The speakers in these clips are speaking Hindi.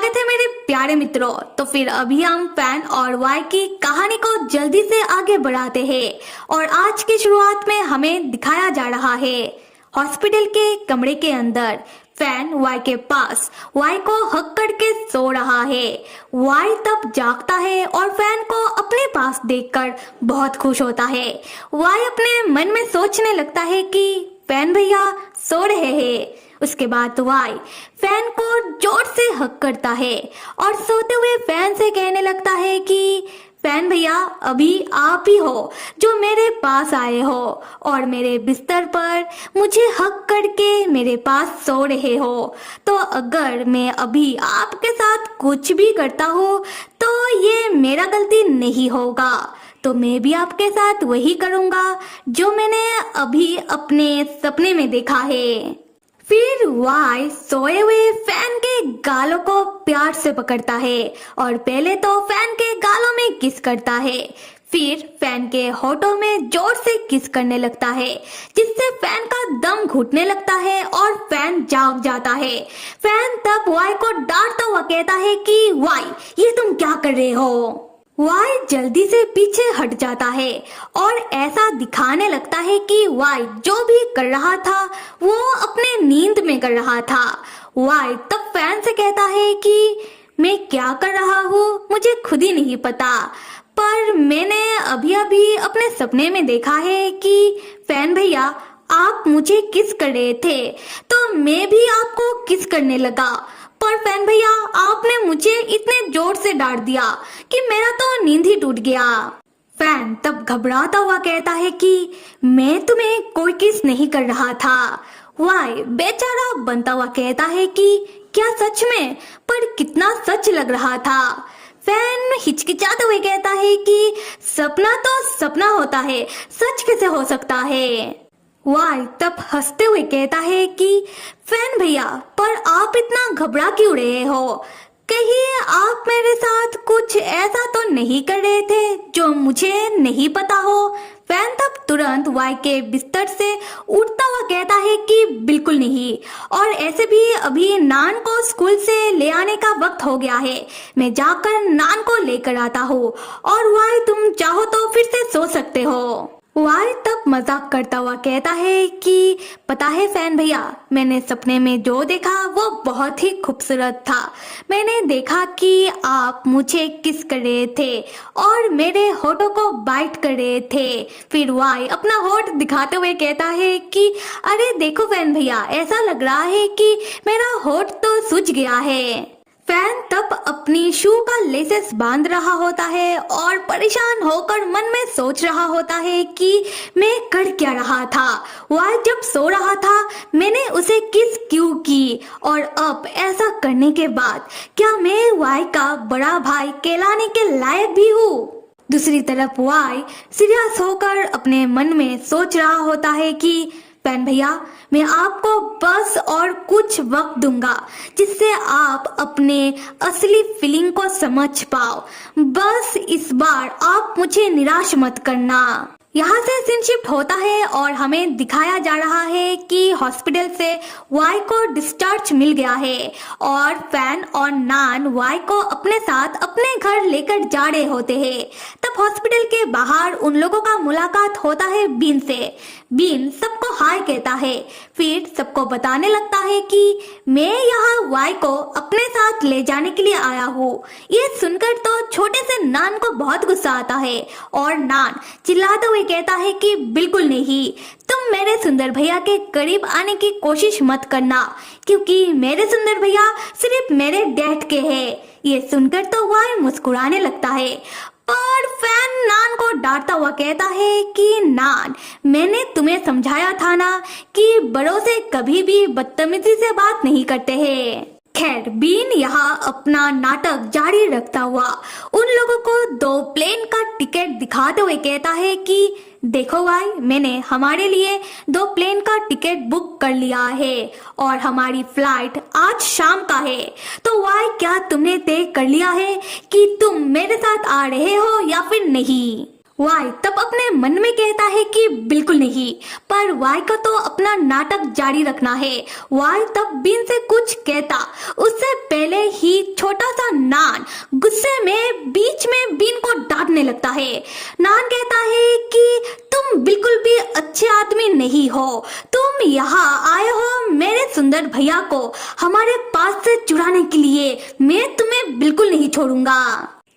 स्वागत है मेरे प्यारे मित्रों। तो फिर अभी हम फैन और वाई की कहानी को जल्दी से आगे बढ़ाते हैं और आज की शुरुआत में हमें दिखाया जा रहा है हॉस्पिटल के कमरे के अंदर फैन वाई के पास वाई को हक करके सो रहा है। वाई तब जागता है और फैन को अपने पास देखकर बहुत खुश होता है। वाई अपने मन में सोचने लगता है कि फैन भैया सो रहे हैं। उसके बाद वाई फैन को जोर से हक करता है और सोते हुए फैन से कहने लगता है कि फैन भैया अभी आप ही हो जो मेरे पास आए हो और मेरे बिस्तर पर मुझे हक करके मेरे पास सो रहे हो। तो अगर मैं अभी आपके साथ कुछ भी करता हूँ तो ये मेरा गलती नहीं होगा, तो मैं भी आपके साथ वही करूँगा जो मैंने अभी अपने सपने में देखा है। फिर वाई सोए हुए फैन के गालों को प्यार से पकड़ता है और पहले तो फैन के गालों में किस करता है, फिर फैन के होठों में जोर से किस करने लगता है जिससे फैन का दम घुटने लगता है और फैन जाग जाता है। फैन तब वाई को डांटता हुआ कहता है कि वाई ये तुम क्या कर रहे हो। वाई जल्दी से पीछे हट जाता है और ऐसा दिखाने लगता है कि वाई जो भी कर रहा था वो अपने नींद में कर रहा था। वाई तब फैन से कहता है कि मैं क्या कर रहा हूँ मुझे खुद ही नहीं पता, पर मैंने अभी अभी अपने सपने में देखा है कि फैन भैया आप मुझे किस कर रहे थे तो मैं भी आपको किस करने लगा, पर फैन भैया आपने मुझे इतने जोर से डांट दिया कि मेरा तो नींद ही टूट गया। फैन तब घबराता हुआ कहता है कि मैं तुम्हें कोई किस नहीं कर रहा था। वाई बेचारा बनता हुआ कहता है कि क्या सच में, पर कितना सच लग रहा था। फैन हिचकिचाते हुए कहता है कि सपना तो सपना होता है, सच कैसे हो सकता है। वाई तब हंसते हुए कहता है कि फैन भैया पर आप इतना घबरा क्यों रहे हो, कहीं आप मेरे साथ कुछ ऐसा तो नहीं कर रहे थे जो मुझे नहीं पता हो। फैन तब तुरंत वाई के बिस्तर से उठता हुआ कहता है कि बिल्कुल नहीं, और ऐसे भी अभी नान को स्कूल से ले आने का वक्त हो गया है, मैं जाकर नान को लेकर आता हूँ और वाई तुम चाहो तो फिर से सो सकते हो। वाई तब मजाक करता हुआ कहता है कि पता है फैन भैया मैंने सपने में जो देखा वो बहुत ही खूबसूरत था। मैंने देखा कि आप मुझे किस कर रहे थे और मेरे होठों को बाइट कर रहे थे। फिर वाई अपना होठ दिखाते हुए कहता है कि अरे देखो फैन भैया ऐसा लग रहा है कि मेरा होठ तो सूज गया है। फैन तब अपनी शू का लेसेस बांध रहा होता है और परेशान होकर मन में सोच रहा होता है कि मैं कर क्या रहा था। वाई जब सो रहा था मैंने उसे किस क्यों की, और अब ऐसा करने के बाद क्या मैं वाई का बड़ा भाई कहलाने के लायक भी हूँ। दूसरी तरफ वाई सीरियस होकर अपने मन में सोच रहा होता है कि फैन भैया मैं आपको बस और कुछ वक्त दूंगा जिससे आप अपने असली फीलिंग को समझ पाओ। बस इस बार आप मुझे निराश मत करना। यहाँ से सीन शिफ्ट होता है और हमें दिखाया जा रहा है कि हॉस्पिटल से वाई को डिस्चार्ज मिल गया है और फैन और नान वाई को अपने साथ अपने घर लेकर जा रहे होते हैं। तब हॉस्पिटल के बाहर उन लोगों का मुलाकात होता है बीन से। बीन सबको हाय कहता है, फिर सबको बताने लगता है कि मैं यहाँ वाई को अपने साथ ले जाने के लिए आया हूँ। ये सुनकर तो छोटे से नान को बहुत गुस्सा आता है और नान चिल्लाते हुए कहता है कि बिल्कुल नहीं, तुम मेरे सुंदर भैया के करीब आने की कोशिश मत करना क्योंकि मेरे सुंदर भैया सिर्फ मेरे डैड के हैं। ये सुनकर तो वाई मुस्कुराने लगता है, पर फैन नान को डांटता हुआ कहता है कि नान मैंने तुम्हें समझाया था ना कि बड़ों से कभी भी बदतमीजी से बात नहीं करते हैं। खैर बीन यहाँ अपना नाटक जारी रखता हुआ उन लोगों को 2 प्लेन का टिकट दिखाते हुए कहता है कि देखो भाई मैंने हमारे लिए 2 प्लेन का टिकट बुक कर लिया है और हमारी फ्लाइट आज शाम का है। तो वाई क्या तुमने तय कर लिया है कि तुम मेरे साथ आ रहे हो या फिर नहीं। वाई तब अपने मन में कहता है कि बिल्कुल नहीं, पर वाई को तो अपना नाटक जारी रखना है। वाई तब बीन से कुछ कहता उससे पहले ही छोटा सा नान गुस्से में बीच में बीन को डांटने लगता है। नान कहता है कि तुम बिल्कुल भी अच्छे आदमी नहीं हो, तुम यहाँ आए हो मेरे सुंदर भैया को हमारे पास से चुराने के लिए, मैं तुम्हें बिल्कुल नहीं छोड़ूंगा।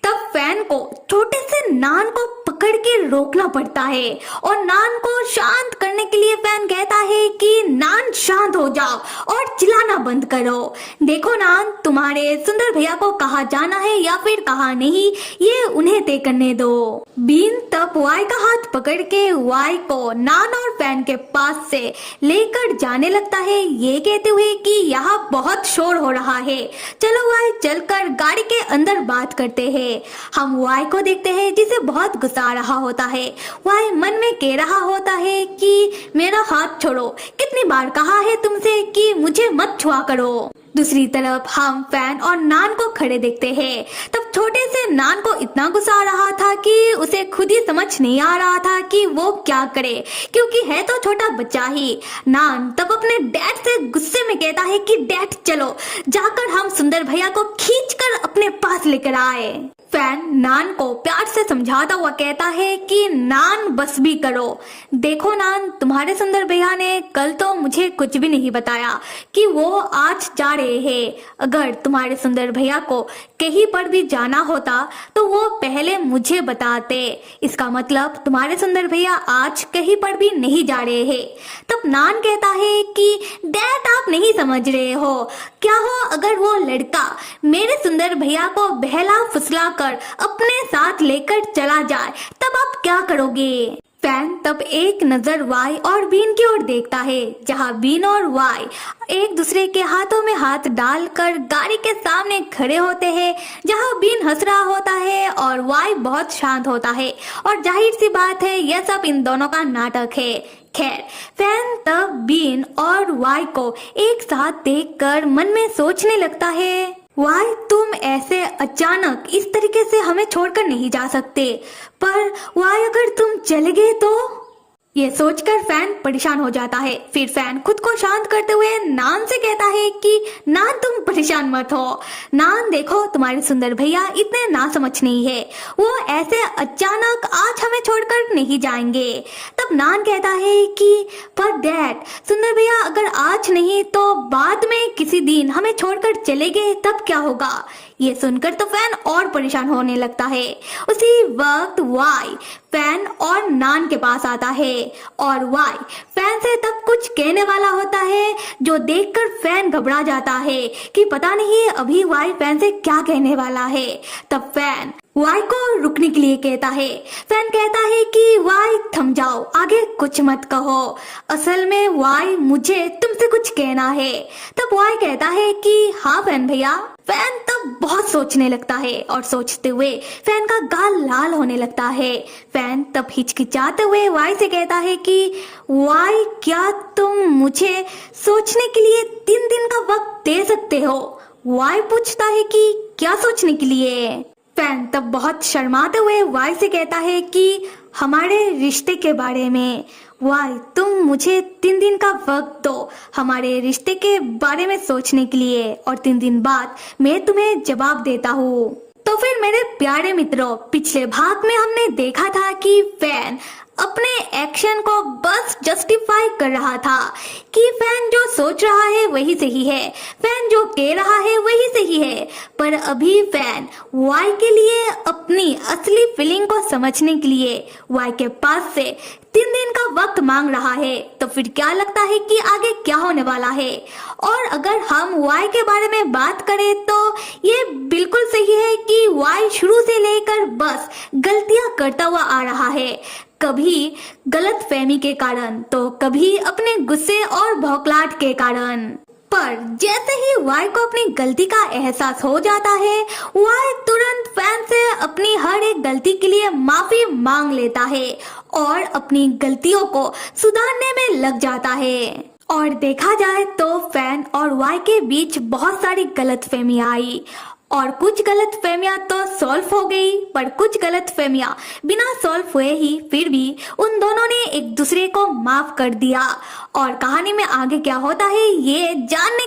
तब फैन को छोटे से नान को पकड़ के रोकना पड़ता है और नान को शांत करने के लिए फैन कहता है कि नान शांत हो जाओ और चिल्लाना बंद करो। देखो नान, तुम्हारे सुंदर भैया को कहाँ जाना है या फिर कहाँ नहीं, ये उन्हें तय करने दो। बीन तब वाई का हाथ पकड़ के वाई को नान और फैन के पास से लेकर जाने लगता है, ये कहते हुए कि यहाँ बहुत शोर हो रहा है, चलो वाई चलकर गाड़ी के अंदर बात करते हैं। हम वाई को देखते हैं जिसे बहुत गुस्सा आ रहा होता है। वाई मन में कह रहा होता है कि मेरा हाथ छोड़ो, कितनी बार कहा है तुमसे कि मुझे मत छुआ करो। दूसरी तरफ हम फैन और नान को खड़े देखते हैं। तब छोटे से नान को इतना गुस्सा आ रहा था कि उसे खुद ही समझ नहीं आ रहा था कि वो क्या करे, क्योंकि है तो छोटा बच्चा ही। नान तब अपने डैड से गुस्से में कहता है कि डैड चलो जाकर हम सुंदर भैया को खींचकर अपने पास लेकर आए। फैन नान को प्यार से समझाता हुआ कहता है कि नान बस भी करो, देखो नान, तुम्हारे सुंदर भैया ने कल तो मुझे कुछ भी नहीं बताया कि वो आज जा रहे हैं। अगर तुम्हारे सुंदर भैया को कहीं पर भी जाना होता तो वो पहले मुझे बताते, इसका मतलब तुम्हारे सुंदर भैया आज कहीं पर भी नहीं जा रहे हैं। तब नान कहता है कि डैड आप नहीं समझ रहे हो, क्या हो अगर वो लड़का मेरे सुंदर भैया को बहला फुसला कर अपने साथ लेकर चला जाए, तब आप क्या करोगे? फैन तब एक नजर वाई और बीन की ओर देखता है, जहां बीन और वाई एक दूसरे के हाथों में हाथ डालकर गाड़ी के सामने खड़े होते हैं, जहां बीन हंस रहा होता है और वाई बहुत शांत होता है। और जाहिर सी बात है यह सब इन दोनों का नाटक है। खैर, फैन तब बीन और वाई को एक साथ देखकर मन में सोचने लगता है, वाई तुम ऐसे अचानक इस तरीके से हमें छोड़कर नहीं जा सकते, पर वाई अगर तुम चले गए तो? ये सोचकर फैन परेशान हो जाता है। फिर फैन खुद को शांत करते हुए नान से कहता है कि नान तुम परेशान मत हो, नान देखो तुम्हारे सुंदर भैया इतने ना समझ नहीं है, वो ऐसे अचानक आज हमें छोड़कर नहीं जाएंगे। तब नान कहता है कि पर डैड, सुंदर भैया अगर आज नहीं तो बाद में किसी दिन हमें छोड़कर चले गए तब क्या होगा? ये सुनकर तो फैन और परेशान होने लगता है। उसी वक्त वाई फैन और नान के पास आता है और वाई फैन से तब कुछ कहने वाला होता है, जो देखकर फैन घबरा जाता है कि पता नहीं अभी वाई फैन से क्या कहने वाला है। तब फैन वाई को रुकने के लिए कहता है। फैन कहता है कि वाई थम जाओ, आगे कुछ मत कहो, असल में वाई मुझे तुमसे कुछ कहना है। तब वाई कहता है कि हाँ फैन भैया। फैन तब बहुत सोचने लगता है और सोचते हुए फैन का गाल लाल होने लगता है। फैन तब हिचकिचाते हुए वाई से कहता है कि वाई क्या तुम मुझे सोचने के लिए 3 दिन का वक्त दे सकते हो? वाई पूछता है कि क्या सोचने के लिए? फैन तब बहुत शर्माते हुए वाई से कहता है कि हमारे रिश्ते के बारे में। वाई तुम मुझे 3 दिन का वक्त दो हमारे रिश्ते के बारे में सोचने के लिए, और 3 दिन बाद मैं तुम्हें जवाब देता हूँ। तो फिर मेरे प्यारे मित्रों, पिछले भाग में हमने देखा था कि फैन अपने एक्शन को बस जस्टिफाई कर रहा था कि फैन जो सोच रहा है वही सही है, फैन जो कह रहा है वही सही है। पर अभी फैन वाई के लिए अपनी असली फीलिंग को समझने के लिए वाई के पास से 3 दिन का वक्त मांग रहा है। तो फिर क्या लगता है कि आगे क्या होने वाला है? और अगर हम वाई के बारे में बात करें तो ये बिल्कुल सही है कि वाई शुरू से लेकर बस गलतियां करता हुआ आ रहा है, कभी गलत फहमी के कारण तो कभी अपने गुस्से और भौकलाहट के कारण। पर जैसे ही वाई को अपनी गलती का एहसास हो जाता है, वाई तुरंत फैन से अपनी हर एक गलती के लिए माफी मांग लेता है और अपनी गलतियों को सुधारने में लग जाता है। और देखा जाए तो फैन और वाई के बीच बहुत सारी गलतफहमी आई और कुछ गलतफहमियां तो सॉल्व हो गई, पर कुछ गलतफहमियां बिना सॉल्व हुए ही फिर भी उन दोनों ने एक दूसरे को माफ कर दिया। और कहानी में आगे क्या होता है ये जानने